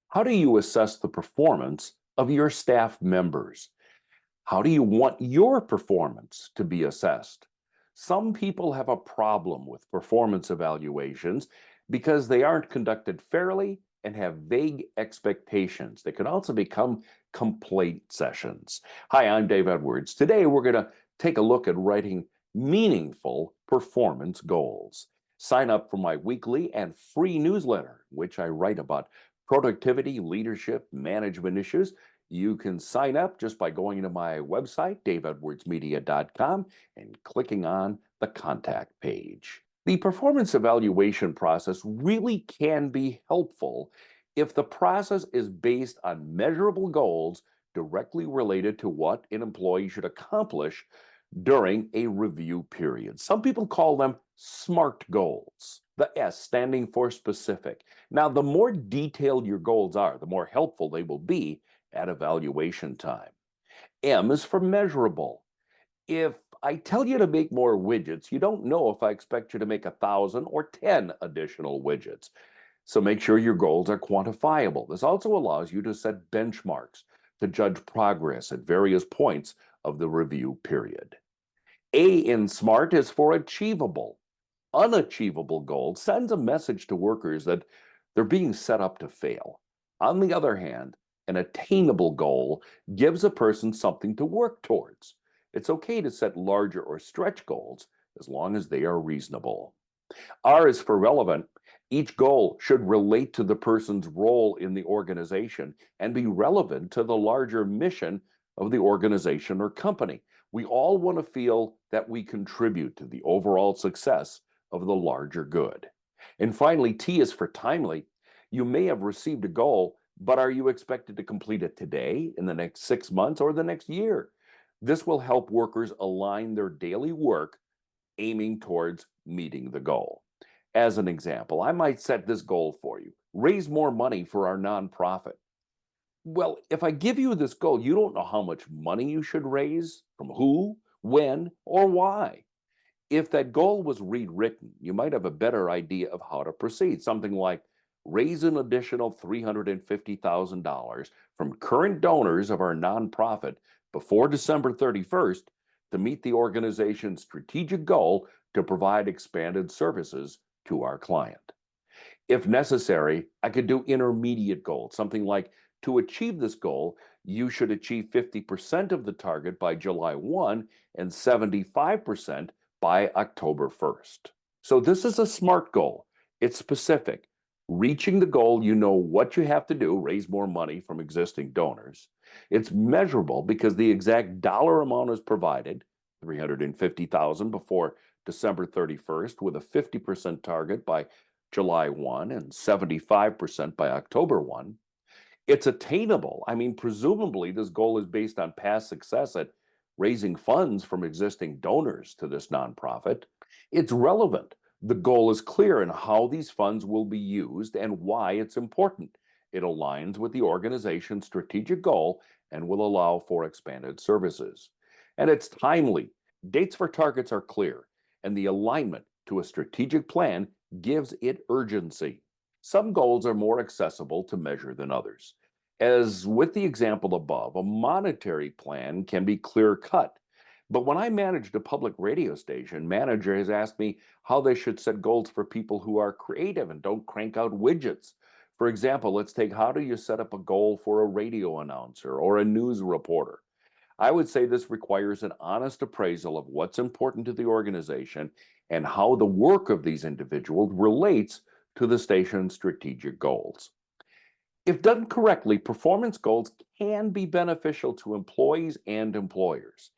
How do you assess the performance of your staff members? How do you want your performance to be assessed? Some people have a problem with performance evaluations because they aren't conducted fairly and have vague expectations. They can also become complaint sessions. Hi, I'm Dave Edwards. Today, we're going to take a look at writing meaningful performance goals. Sign up for my weekly and free newsletter, which I write about productivity, leadership, management issues. You can sign up just by going to my website, daveedwardsmedia.com, and clicking on the contact page. The performance evaluation process really can be helpful if the process is based on measurable goals directly related to what an employee should accomplish during a review period. Some people call them SMART goals. The S standing for specific. Now, the more detailed your goals are, the more helpful they will be at evaluation time. M is for measurable. If I tell you to make more widgets, you don't know if I expect you to make 1,000 or 10 additional widgets. So make sure your goals are quantifiable. This also allows you to set benchmarks to judge progress at various points of the review period. A in SMART is for achievable. Unachievable goals sends a message to workers that they're being set up to fail. On the other hand, an attainable goal gives a person something to work towards. It's okay to set larger or stretch goals as long as they are reasonable. R is for relevant. Each goal should relate to the person's role in the organization and be relevant to the larger mission of the organization or company. We all want to feel that we contribute to the overall success of the larger good. And finally, T is for timely. You may have received a goal, but are you expected to complete it today, in the next 6 months, or the next year? This will help workers align their daily work aiming towards meeting the goal. As an example, I might set this goal for you: raise more money for our nonprofit. Well, if I give you this goal, you don't know how much money you should raise, from who, when, or why. If that goal was rewritten, you might have a better idea of how to proceed. Something like raise an additional $350,000 from current donors of our nonprofit before December 31st to meet the organization's strategic goal to provide expanded services to our client. If necessary, I could do intermediate goals, something like to achieve this goal, you should achieve 50% of the target by July 1 and 75% by October 1st. So this is a SMART goal. It's specific. Reaching the goal, you know what you have to do: raise more money from existing donors. It's measurable because the exact dollar amount is provided, 350,000 before December 31st, with a 50% target by July 1 and 75% by October 1. It's attainable. I mean, presumably this goal is based on past success at raising funds from existing donors to this nonprofit. It's relevant. The goal is clear in how these funds will be used and why it's important. It aligns with the organization's strategic goal and will allow for expanded services. And it's timely. Dates for targets are clear, and the alignment to a strategic plan gives it urgency. Some goals are more accessible to measure than others. As with the example above, a monetary plan can be clear cut. But when I managed a public radio station, manager has asked me how they should set goals for people who are creative and don't crank out widgets. For example, let's take, how do you set up a goal for a radio announcer or a news reporter? I would say this requires an honest appraisal of what's important to the organization and how the work of these individuals relates to the station's strategic goals. If done correctly, performance goals can be beneficial to employees and employers.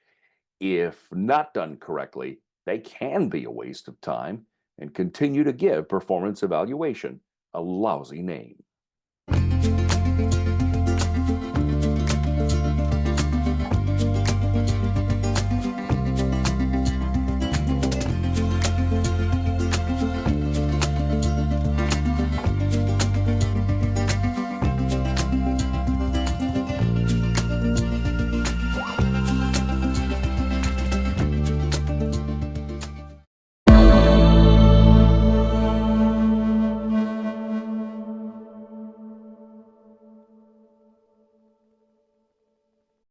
If not done correctly, they can be a waste of time and continue to give performance evaluation a lousy name.